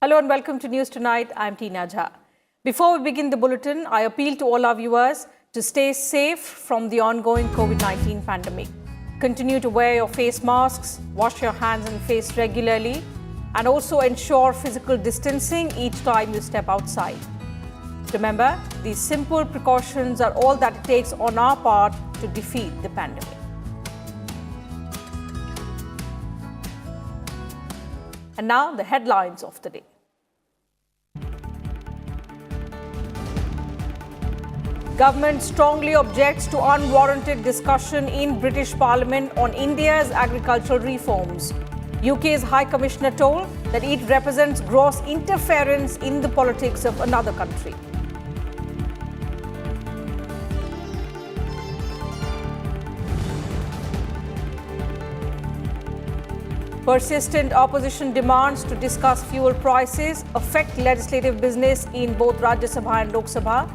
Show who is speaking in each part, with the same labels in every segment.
Speaker 1: Hello and welcome to News Tonight. I'm Tina Jha. Before we begin the bulletin, I appeal to all our viewers to stay safe from the ongoing COVID-19 pandemic. Continue to wear your face masks, wash your hands and face regularly, and also ensure physical distancing each time you step outside. Remember, these simple precautions are all that it takes on our part to defeat the pandemic. And now, the headlines of the day. Government strongly objects to unwarranted discussion in British Parliament on India's agricultural reforms. UK's High Commissioner told that it represents gross interference in the politics of another country. Persistent opposition demands to discuss fuel prices affect legislative business in both Rajya Sabha and Lok Sabha.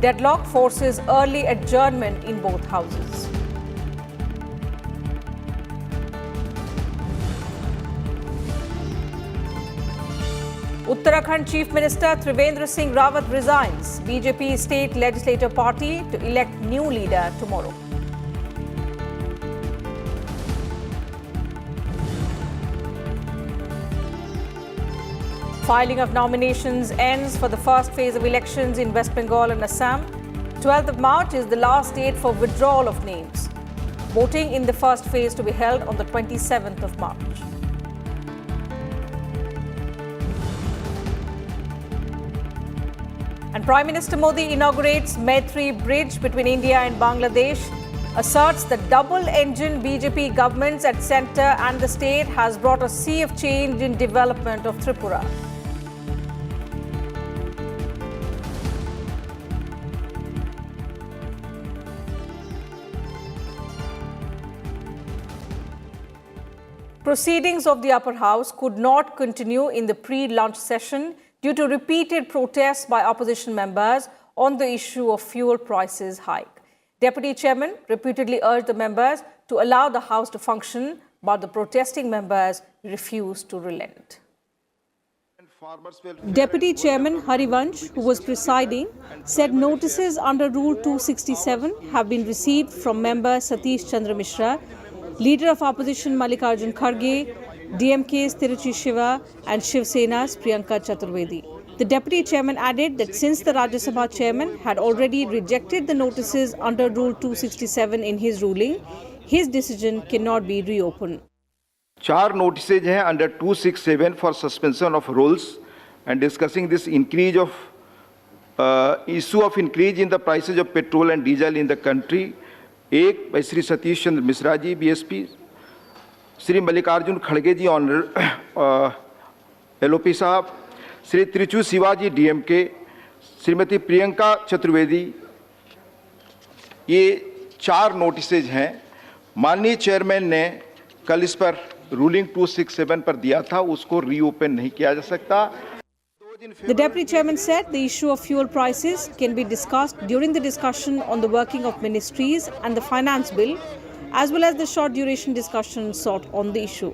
Speaker 1: Deadlock forces early adjournment in both houses. Uttarakhand Chief Minister Trivendra Singh Rawat resigns. BJP State Legislative Party to elect new leader tomorrow. Filing of nominations ends for the first phase of elections in West Bengal and Assam. 12th of March is the last date for withdrawal of names. Voting in the first phase to be held on the 27th of March. And Prime Minister Modi inaugurates Maitri Bridge between India and Bangladesh, asserts the double-engine BJP governments at centre and the state has brought a sea of change in development of Tripura. Proceedings of the upper house could not continue in the pre-lunch session due to repeated protests by opposition members on the issue of fuel prices hike. Deputy Chairman reputedly urged the members to allow the house to function, but the protesting members refused to relent. Deputy Chairman Harivansh, who was presiding, said notices under Rule 267 have been received from member Satish Chandra Mishra, Leader of Opposition Mallikarjun Kharge, DMK's Tiruchi Shiva and Shiv Sena's Priyanka Chaturvedi. The Deputy Chairman added that since the Rajya Sabha Chairman had already rejected the notices under Rule 267 in his ruling, his decision cannot be reopened.
Speaker 2: 4 notices हैं under 267 for suspension of rules and discussing this increase of issue of increase in the prices of petrol and diesel in the country. एक by Shri Satish Chandra Mishra ji BSP, Shri Mallikarjun खड़गे ji honour LOP साहब, श्री त्रिचू शिवाजी डीएमके, श्रीमती प्रियंका चतुर्वेदी, ये 4 notices हैं। माननीय chairman ने कल इस पर रूलिंग 267 पर दिया था, उसको रीओपन नहीं किया जा सकता।
Speaker 1: The Deputy Chairman said the issue of fuel prices can be discussed during the discussion on the working of ministries and the finance bill, as well as the short duration discussion sought on the issue.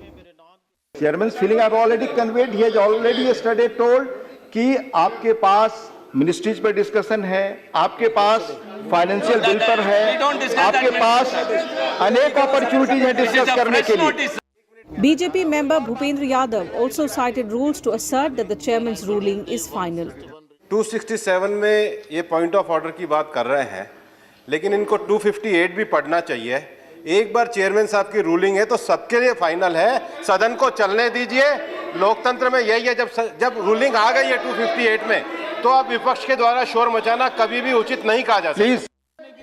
Speaker 2: Chairman's feeling I've already conveyed. He has already yesterday told कि आपके पास ministries पर discussion है, आपके पास financial bill पर है, आपके पास अनेक opportunities हैं discuss करने के लिए।
Speaker 1: BJP member Bhupendra Yadav also cited rules to assert that the chairman's ruling is final.
Speaker 3: 267 में ये पॉइंट ऑफ ऑर्डर की बात कर रहे हैं, लेकिन इनको 258 भी पढ़ना चाहिए। एक बार चेयरमैन साहब की रूलिंग है तो सबके लिए फाइनल है, सदन को चलने दीजिए। लोकतंत्र में यही है, जब रूलिंग आ गई है 258 में, तो अब विपक्ष के द्वारा शोर मचाना कभी भी उचित नहीं कहा जा सकता।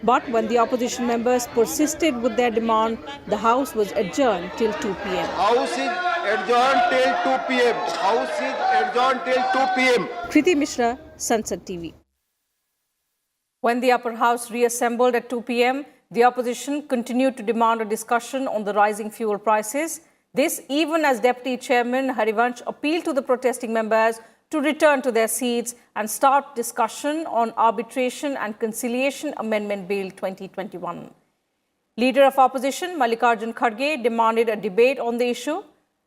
Speaker 1: But when the opposition members persisted with their demand, the House was adjourned till 2 p.m.
Speaker 2: House is adjourned till 2 p.m. House is adjourned till 2 p.m.
Speaker 1: Kriti Mishra, Sansad TV. When the upper house reassembled at 2 p.m., the opposition continued to demand a discussion on the rising fuel prices. This even as Deputy Chairman Harivansh appealed to the protesting members to return to their seats and start discussion on Arbitration and Conciliation Amendment Bill 2021. Leader of Opposition Mallikarjun Kharge demanded a debate on the issue.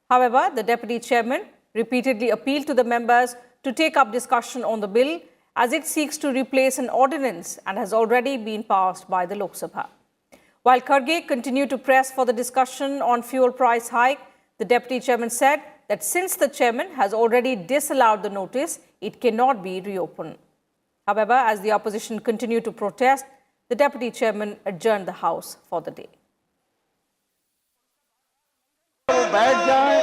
Speaker 1: However, the Deputy Chairman repeatedly appealed to the members to take up discussion on the bill as it seeks to replace an ordinance and has already been passed by the Lok Sabha. While Kharge continued to press for the discussion on fuel price hike, the deputy chairman said that since the chairman has already disallowed the notice, it cannot be reopened. However, as the opposition continued to protest, the deputy chairman adjourned the House for the day.
Speaker 4: बैठ जाए,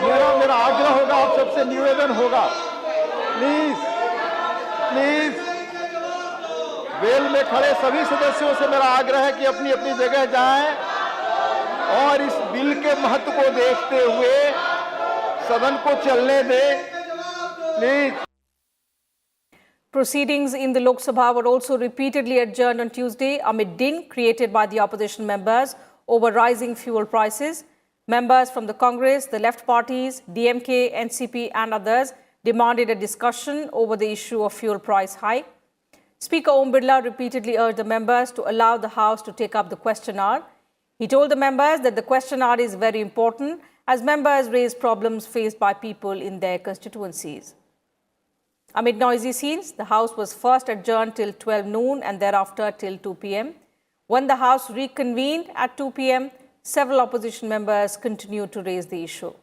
Speaker 4: मेरा आग्रह होगा, आप सबसे निवेदन होगा, please well में खड़े सभी सदस्यों से मेरा आग्रह है कि अपनी अपनी जगह जाएं और इस बिल के महत्व को देखते हुए सदन को चलने दें, please.
Speaker 1: Proceedings in the Lok Sabha were also repeatedly adjourned on Tuesday amid din created by the opposition members over rising fuel prices. Members from the Congress, the left parties, DMK, NCP and others demanded a discussion over the issue of fuel price hike. Speaker Om Birla repeatedly urged the members to allow the House to take up the question hour. He told the members that the question hour is very important as members raise problems faced by people in their constituencies. Amid noisy scenes, the House was first adjourned till 12 noon and thereafter till 2 p.m. When the House reconvened at 2 p.m., several opposition members continued to raise the issue.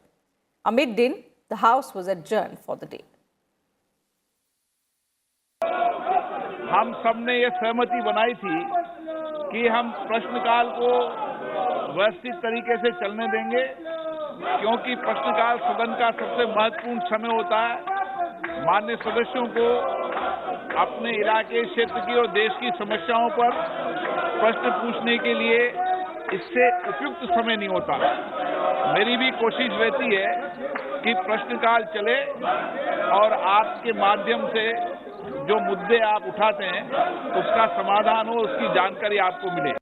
Speaker 1: Amid din, the House was adjourned for the day.
Speaker 5: हम सब ने ये सहमति बनाई थी कि हम प्रश्नकाल को व्यवस्थित तरीके से चलने देंगे क्योंकि प्रश्नकाल सदन का सबसे महत्वपूर्ण समय होता है. माननीय सदस्यों को अपने इलाके क्षेत्र की और देश की समस्याओं पर प्रश्न पूछने के लिए इससे उपयुक्त समय नहीं होता. मेरी भी कोशिश रहती है कि प्रश्नकाल चले और आपके माध्यम से जो मुद्दे आप उठाते हैं उसका समाधान हो, उसकी जानकारी आपको मिले.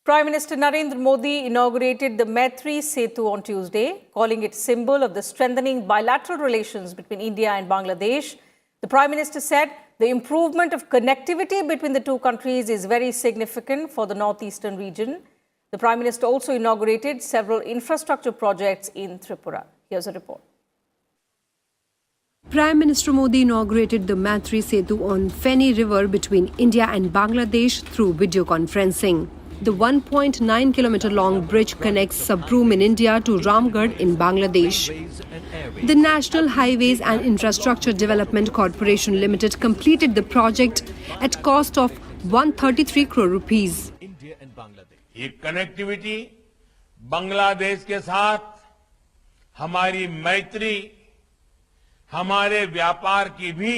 Speaker 1: Prime Minister Narendra Modi inaugurated the Maitri Setu on Tuesday, calling it symbol of the strengthening bilateral relations between India and Bangladesh. The Prime Minister said the improvement of connectivity between the two countries is very significant for the northeastern region. The Prime Minister also inaugurated several infrastructure projects in Tripura. Here's a report.
Speaker 6: Prime Minister Modi inaugurated the Maitri Setu on Feni River between India and Bangladesh through video conferencing. The 1.9-kilometer long bridge connects Sabroom in India to Ramgarh in Bangladesh. The National Highways and Infrastructure Development Corporation Limited completed the project at cost of 133 crore rupees.
Speaker 7: ये connectivity Bangladesh के साथ हमारी मैत्री, हमारे व्यापार की भी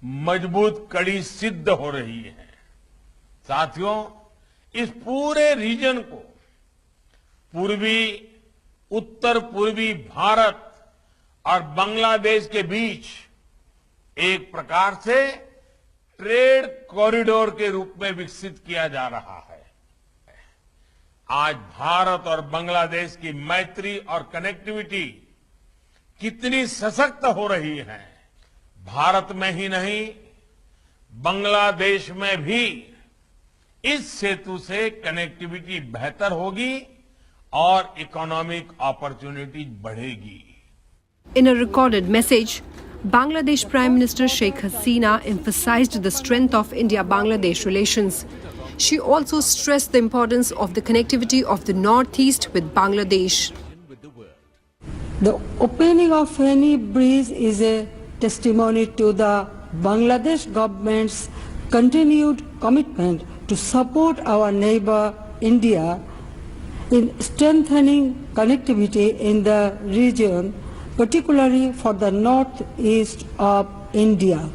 Speaker 7: मजबूत कड़ी सिद्ध हो रही है. साथियों, इस पूरे रीजन को पूर्वी, उत्तर पूर्वी भारत और बांग्लादेश के बीच एक प्रकार से ट्रेड कॉरिडोर के रूप में विकसित किया जा रहा है. आज भारत और बांग्लादेश की मैत्री और कनेक्टिविटी कितनी सशक्त हो रही है. भारत में ही नहीं, बांग्लादेश में भी इस सेतु से कनेक्टिविटी बेहतर होगी और इकोनॉमिक अपॉर्चुनिटीज बढ़ेगी.
Speaker 6: In a recorded message, Bangladesh Prime Minister Sheikh Hasina emphasized the strength of India-Bangladesh relations. She also stressed the importance of the connectivity of the northeast with Bangladesh.
Speaker 8: The opening of Feni Bridge is a testimony to the Bangladesh government's continued commitment to support our neighbor India in strengthening connectivity in the region, particularly for the northeast of India.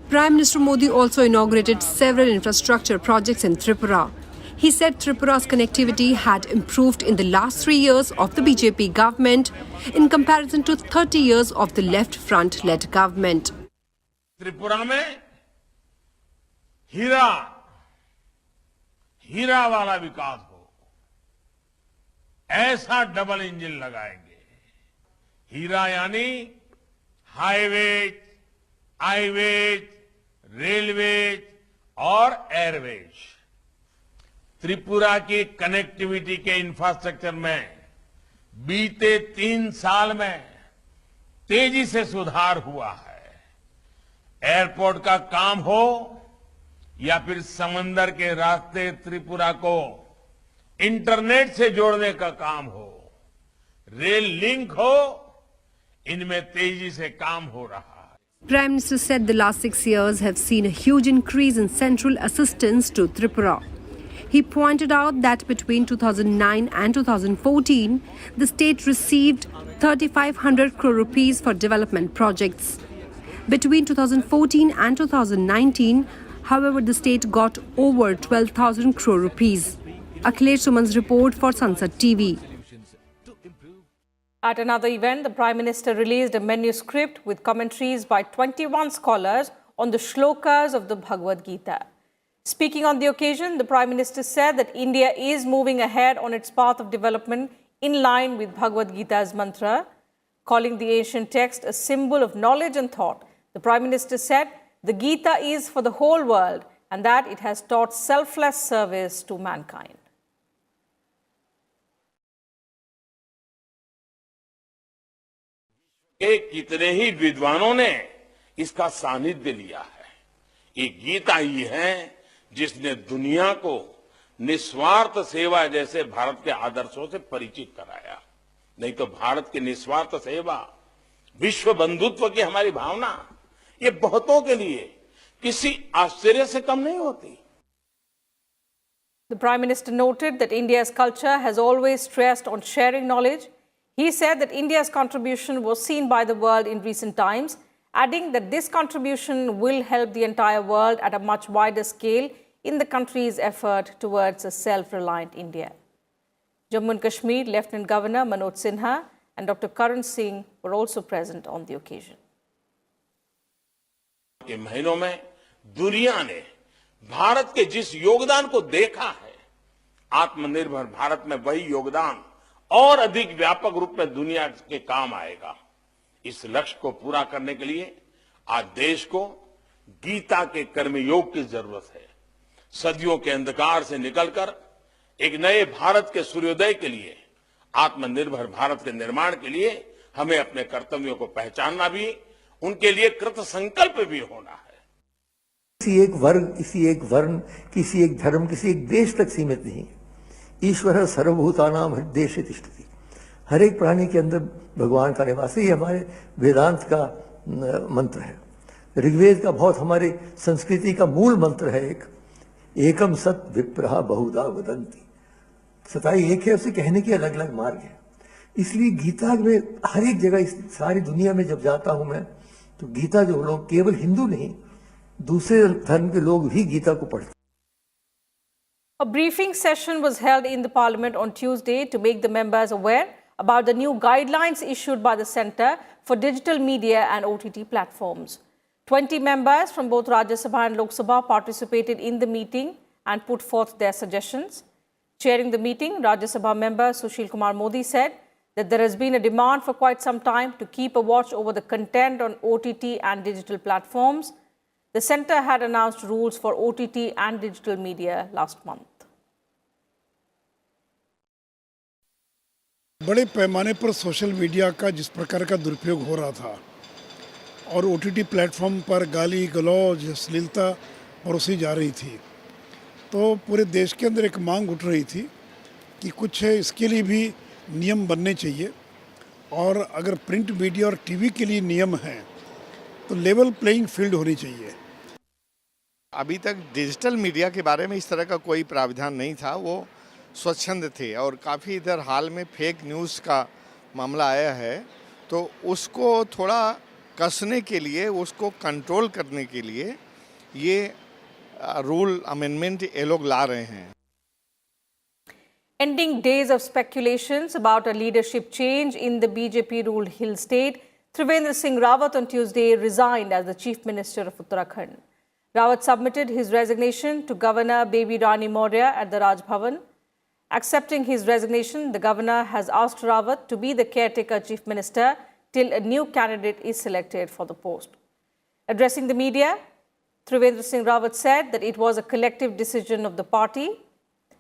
Speaker 6: Prime Minister Modi also inaugurated several infrastructure projects in Tripura. He said Tripura's connectivity had improved in the last 3 years of the BJP government in comparison to 30 years of the left front-led government.
Speaker 7: Tripura में हीरा वाला विकास हो, ऐसा double engine लगाएंगे. हीरा यानी highways, आईवेज, railways और Airways. Tripura की connectivity के infrastructure में बीते 3 साल में तेजी से सुधार हुआ है। एयरपोर्ट का काम हो या फिर समंदर के रास्ते त्रिपुरा को इंटरनेट से जोड़ने का काम हो, रेल लिंक हो, इनमें तेजी से काम हो रहा है।
Speaker 6: Prime Minister said the last 6 years have seen a huge increase in central assistance to Tripura. He pointed out that between 2009 and 2014, the state received 3,500 crore rupees for development projects. Between 2014 and 2019, however, the state got over 12,000 crore rupees. Akhilesh Suman's report for Sansad TV.
Speaker 1: At another event, the Prime Minister released a manuscript with commentaries by 21 scholars on the shlokas of the Bhagavad Gita. Speaking on the occasion, the Prime Minister said that India is moving ahead on its path of development in line with Bhagavad Gita's mantra, calling the ancient text a symbol of knowledge and thought. The Prime Minister said the Gita is for the whole world and that it has taught selfless service to mankind.
Speaker 7: कितने ही विद्वानों ने इसका सानिध्य लिया है। ये गीता ही है जिसने दुनिया को निस्वार्थ सेवा जैसे भारत के आदर्शों से परिचित कराया। नहीं तो भारत की निस्वार्थ सेवा, विश्व बंधुत्व की हमारी भावना, ये बहुतों के लिए किसी आश्चर्य से कम नहीं होती।
Speaker 1: The Prime Minister noted that India's culture has always stressed on sharing knowledge. He said that India's contribution was seen by the world in recent times, adding that this contribution will help the entire world at a much wider scale in the country's effort towards a self-reliant India. Jammu and Kashmir Lieutenant Governor Manoj Sinha and Dr. Karan Singh were also present on the occasion.
Speaker 7: के महीनों में दुनिया ने भारत के जिस योगदान को देखा है, आत्मनिर्भर भारत में वही योगदान और अधिक व्यापक रूप में दुनिया के काम आएगा। इस लक्ष्य को पूरा करने के लिए आज देश को गीता के कर्मयोग की जरूरत है। सदियों के अंधकार से निकलकर एक नए भारत के सूर्योदय के लिए, आत्मनिर्भर भारत के निर्माण के लिए हमें अपने कर्तव्यों को पहचानना भी, उनके लिए कृत संकल्प भी होना है।
Speaker 9: किसी एक वर्ग, किसी एक वर्ण, किसी एक धर्म, किसी एक देश तक सीमित नहीं। ईश्वर सर्वभूतानां हृदयेषु तिष्ठति। हर एक प्राणी के अंदर भगवान का निवास है। ये हमारे वेदांत का मंत्र है। ऋग्वेद का बहुत हमारे संस्कृति का मूल मंत्र है। एकम सत विप्रहा बहुधा वदन्ति। सताई एक है, उसे कहने के अलग अलग मार्ग है। इसलिए गीता में हर एक जगह, इस सारी दुनिया में जब जाता हूं मैं, तो गीता जो लोग केवल हिंदू नहीं, दूसरे धर्म के लोग भी गीता को पढ़ते।
Speaker 1: A briefing session was held in the Parliament on Tuesday to make the members aware about the new guidelines issued by the Centre for Digital Media and OTT platforms. 20 members from both Rajya Sabha and Lok Sabha participated in the meeting and put forth their suggestions. Chairing the meeting, Rajya Sabha member Sushil Kumar Modi said that there has been a demand for quite some time to keep a watch over the content on OTT and digital platforms. The centre had announced rules for OTT and digital media last month.
Speaker 10: बड़े पैमाने पर social media का जिस प्रकार का दुरुपयोग हो रहा था और ओटीटी प्लेटफॉर्म पर गाली गलौज अश्लीलता परोसी जा रही थी, तो पूरे देश के अंदर एक मांग उठ रही थी कि कुछ इसके लिए भी नियम बनने चाहिए। और अगर प्रिंट मीडिया और टीवी के लिए नियम हैं तो लेवल प्लेइंग फील्ड होनी चाहिए।
Speaker 11: अभी तक डिजिटल मीडिया के बारे में इस तरह का कोई प्रावधान नहीं था, वो स्वच्छंद थे। और काफ़ी इधर हाल में फेक न्यूज़ का मामला आया है, तो उसको थोड़ा कसने के लिए, उसको कंट्रोल करने के लिए ये रूल अमेंडमेंट ये लोग ला रहे हैं।
Speaker 1: Ending days of speculations about a leadership change in the BJP-ruled Hill state, Trivendra Singh Rawat on Tuesday resigned as the Chief Minister of Uttarakhand. Rawat submitted his resignation to Governor Baby Rani Maurya at the Raj Bhavan. Accepting his resignation, the Governor has asked Rawat to be the caretaker Chief Minister till a new candidate is selected for the post. Addressing the media, Trivendra Singh Rawat said that it was a collective decision of the party.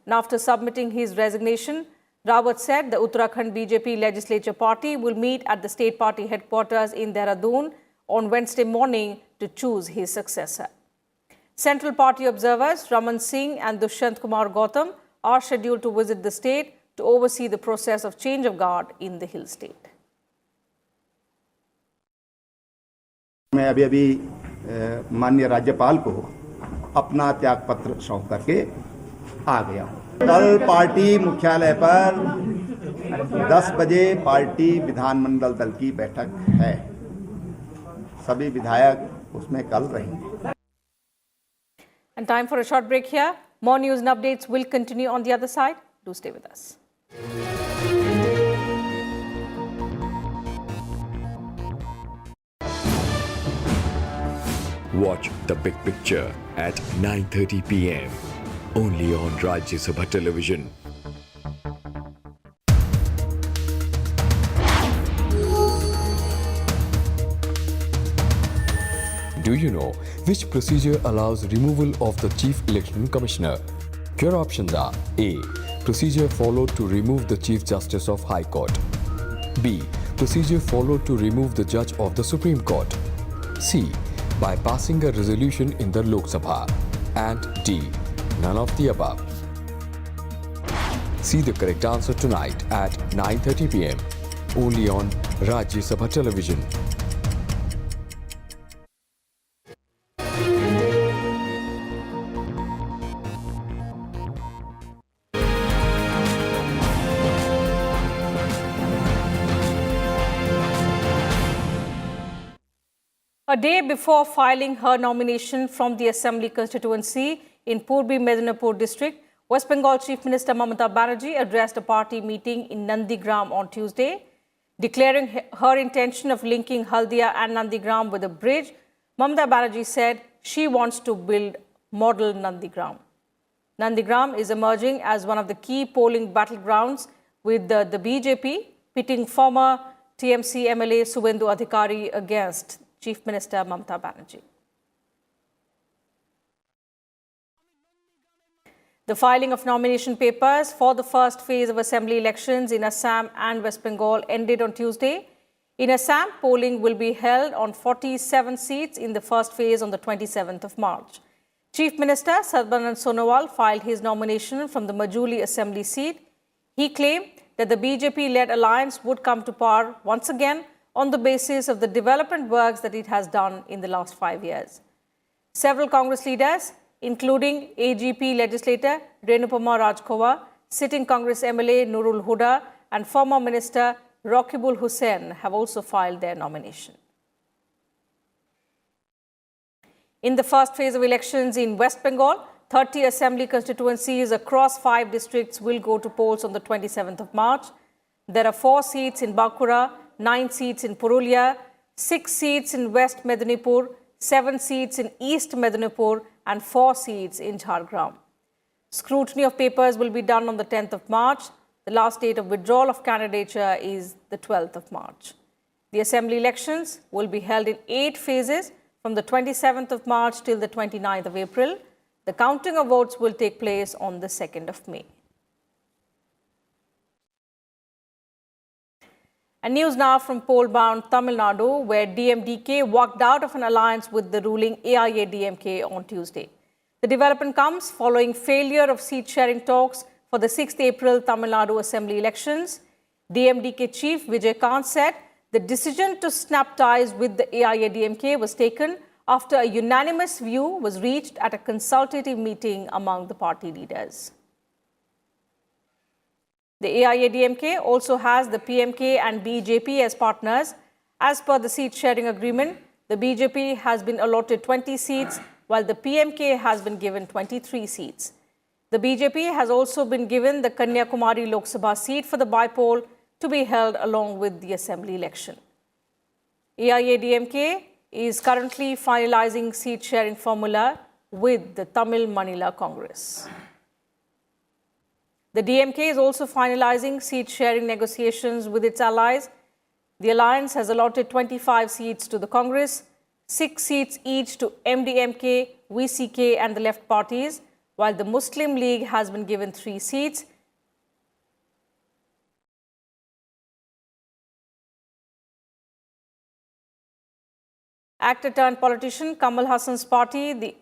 Speaker 1: And after submitting his resignation, Rawat said the Uttarakhand BJP legislature party will meet at the state party headquarters in Dehradun on Wednesday morning to choose his successor. Central Party observers Raman Singh and Dushyant Kumar Gautam are scheduled to visit the state to oversee the process of change of guard in the hill state.
Speaker 12: मैं अभी माननीय राज्यपाल को अपना त्याग पत्र सौंप करके आ गया हूं। कल पार्टी मुख्यालय पर 10 बजे पार्टी विधानमंडल दल की बैठक है। सभी विधायक उसमें कल रहेंगे।
Speaker 1: And time for a short break here. More news and updates will continue on the other side. Do stay with us.
Speaker 13: Watch The Big Picture at 9:30 p.m. only on Rajya Sabha television. Do you know which procedure allows removal of the Chief Election Commissioner? Your options are A. Procedure followed to remove the Chief Justice of High Court. B. Procedure followed to remove the Judge of the Supreme Court. C. By passing a resolution in the Lok Sabha. And D. None of the above. See the correct answer tonight at 9:30 p.m. only on Rajya Sabha television.
Speaker 1: A day before filing her nomination from the Assembly constituency in Purbi Medinipur district, West Bengal Chief Minister Mamata Banerjee addressed a party meeting in Nandigram on Tuesday. Declaring her intention of linking Haldia and Nandigram with a bridge, Mamata Banerjee said she wants to build model Nandigram. Nandigram is emerging as one of the key polling battlegrounds with the BJP pitting former TMC MLA Suvendu Adhikari against Chief Minister Mamata Banerjee. The filing of nomination papers for the first phase of assembly elections in Assam and West Bengal ended on Tuesday. In Assam, polling will be held on 47 seats in the first phase on the 27th of March. Chief Minister Sarbanand Sonowal filed his nomination from the Majuli Assembly seat. He claimed that the BJP-led alliance would come to power once again on the basis of the development works that it has done in the last 5 years. Several Congress leaders, including AGP legislator Renupama Rajkhova, sitting Congress MLA Nurul Huda and former Minister Rakibul Hussain have also filed their nomination. In the first phase of elections in West Bengal, 30 assembly constituencies across 5 districts will go to polls on the 27th of March. There are 4 seats in Bankura, 9 seats in Purulia, 6 seats in West Medinipur, 7 seats in East Medinipur, and 4 seats in Jhargram. Scrutiny of papers will be done on the 10th of March. The last date of withdrawal of candidature is the 12th of March. The assembly elections will be held in 8 phases from the 27th of March till the 29th of April. The counting of votes will take place on the 2nd of May. And news now from poll-bound Tamil Nadu, where DMDK walked out of an alliance with the ruling AIADMK on Tuesday. The development comes following failure of seat-sharing talks for the 6th April Tamil Nadu Assembly elections. DMDK chief Vijay Kant said the decision to snap ties with the AIADMK was taken after a unanimous view was reached at a consultative meeting among the party leaders. The AIADMK also has the PMK and BJP as partners. As per the seat-sharing agreement, the BJP has been allotted 20 seats, while the PMK has been given 23 seats. The BJP has also been given the Kanyakumari Lok Sabha seat for the by-poll to be held along with the assembly election. AIADMK is currently finalizing seat-sharing formula with the Tamil Manila Congress. The DMK is also finalizing seat-sharing negotiations with its allies. The alliance has allotted 25 seats to the Congress, 6 seats each to MDMK, VCK and the left parties, while the Muslim League has been given 3 seats. Actor-turned politician Kamal Hassan's party, the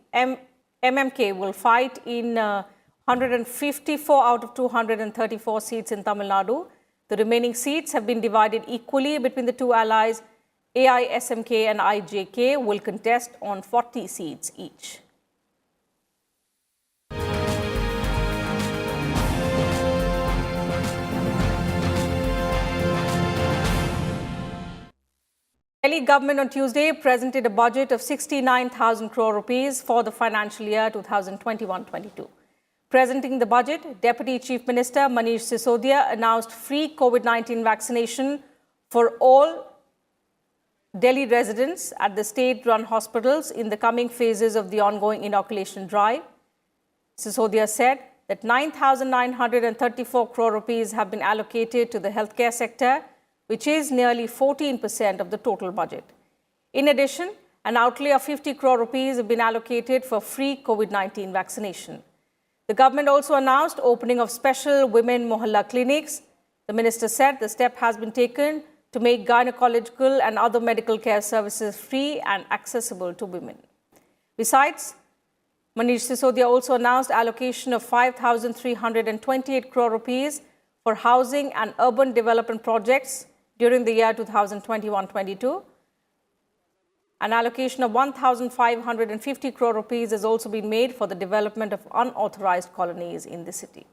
Speaker 1: MMK, will fight in 154 out of 234 seats in Tamil Nadu. The remaining seats have been divided equally between the two allies. AISMK and IJK will contest on 40 seats each. Delhi government on Tuesday presented a budget of 69,000 crore rupees for the financial year 2021-22. Presenting the budget, Deputy Chief Minister Manish Sisodia announced free COVID-19 vaccination for all Delhi residents at the state-run hospitals in the coming phases of the ongoing inoculation drive. Sisodia said that 9,934 crore rupees have been allocated to the healthcare sector, which is nearly 14% of the total budget. In addition, an outlay of 50 crore rupees have been allocated for free COVID-19 vaccination. The government also announced opening of special women mohalla clinics. The minister said the step has been taken to make gynecological and other medical care services free and accessible to women. Besides, Manish Sisodia also announced allocation of 5,328 crore rupees for housing and urban development projects during the year 2021-22. An allocation of 1,550 crore rupees has also been made for the development of unauthorized colonies in the city.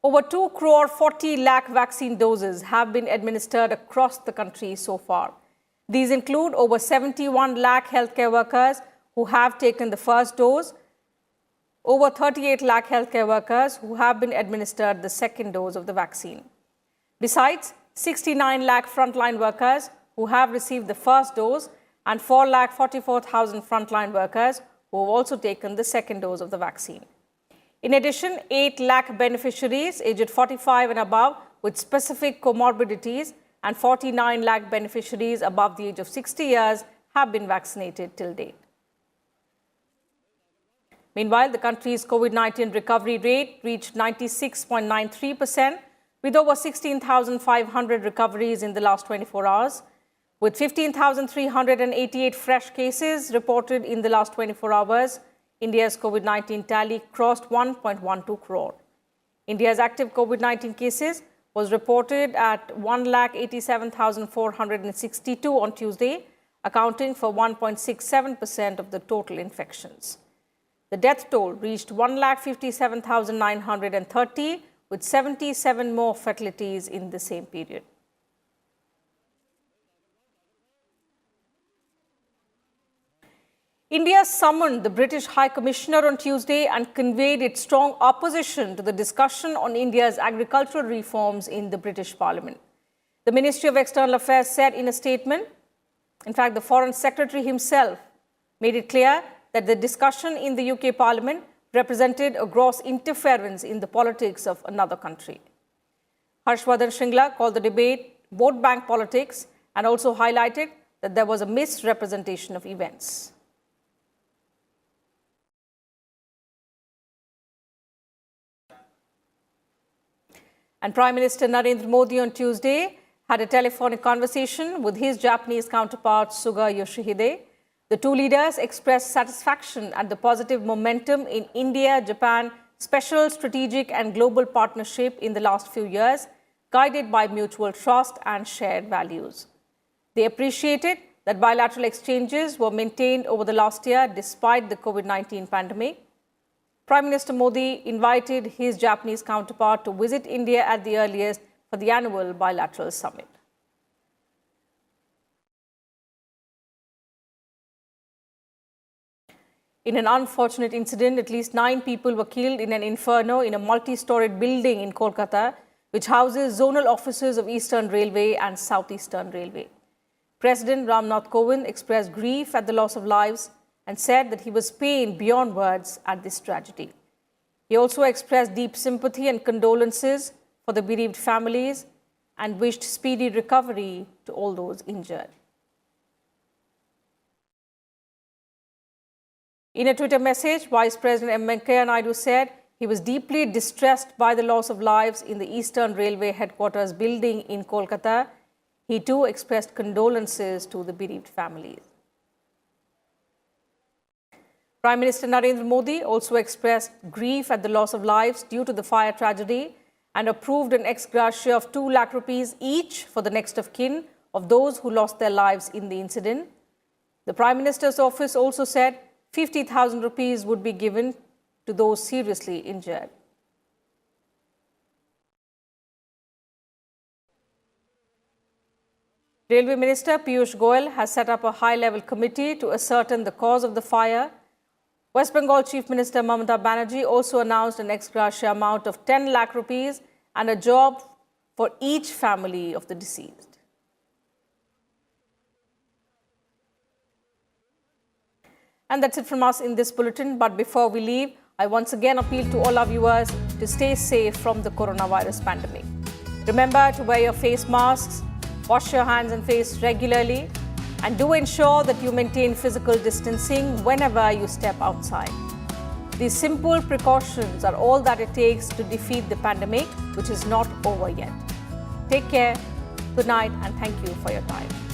Speaker 1: Over 2 crore 40 lakh vaccine doses have been administered across the country so far. These include over 71 lakh healthcare workers who have taken the first dose, over 38 lakh healthcare workers who have been administered the second dose of the vaccine. Besides, 69 lakh frontline workers who have received the first dose and 4 lakh 44,000 frontline workers who have also taken the second dose of the vaccine. In addition, 8 lakh beneficiaries aged 45 and above with specific comorbidities and 49 lakh beneficiaries above the age of 60 years have been vaccinated till date. Meanwhile, the country's COVID-19 recovery rate reached 96.93%, with over 16,500 recoveries in the last 24 hours. With 15,388 fresh cases reported in the last 24 hours, India's COVID-19 tally crossed 1.12 crore. India's active COVID-19 cases was reported at 1,87,462 on Tuesday, accounting for 1.67% of the total infections. The death toll reached 1,57,930, with 77 more fatalities in the same period. India summoned the British High Commissioner on Tuesday and conveyed its strong opposition to the discussion on India's agricultural reforms in the British Parliament. The Ministry of External Affairs said in a statement, in fact, the Foreign Secretary himself made it clear that the discussion in the UK Parliament represented a gross interference in the politics of another country. Harshvardhan Shringla called the debate vote bank politics and also highlighted that there was a misrepresentation of events. And Prime Minister Narendra Modi on Tuesday had a telephonic conversation with his Japanese counterpart Suga Yoshihide. The two leaders expressed satisfaction at the positive momentum in India-Japan special strategic and global partnership in the last few years, guided by mutual trust and shared values. They appreciated that bilateral exchanges were maintained over the last year despite the COVID-19 pandemic. Prime Minister Modi invited his Japanese counterpart to visit India at the earliest for the annual bilateral summit. In an unfortunate incident, at least 9 people were killed in an inferno in a multi-storied building in Kolkata, which houses zonal offices of Eastern Railway and Southeastern Railway. President Ramnath Kovind expressed grief at the loss of lives and said that he was pained beyond words at this tragedy. He also expressed deep sympathy and condolences for the bereaved families and wished speedy recovery to all those injured. In a Twitter message, Vice President M. Venkaiah Naidu said He was deeply distressed by the loss of lives in the Eastern Railway headquarters building in Kolkata. He too expressed condolences to the bereaved families. Prime Minister Narendra Modi also expressed grief at the loss of lives due to the fire tragedy and approved an ex gratia of 2 lakh rupees each for the next of kin of those who lost their lives in the incident. The Prime Minister's office also said 50,000 rupees would be given to those seriously injured. Railway Minister Piyush Goyal has set up a high-level committee to ascertain the cause of the fire. West Bengal Chief Minister Mamata Banerjee also announced an ex gratia amount of 10 lakh rupees and a job for each family of the deceased. And that's it from us in this bulletin. But before we leave, I once again appeal to all our viewers to stay safe from the coronavirus pandemic. Remember to wear your face masks, wash your hands and face regularly, and do ensure that you maintain physical distancing whenever you step outside. These simple precautions are all that it takes to defeat the pandemic, which is not over yet. Take care, good night, and thank you for your time.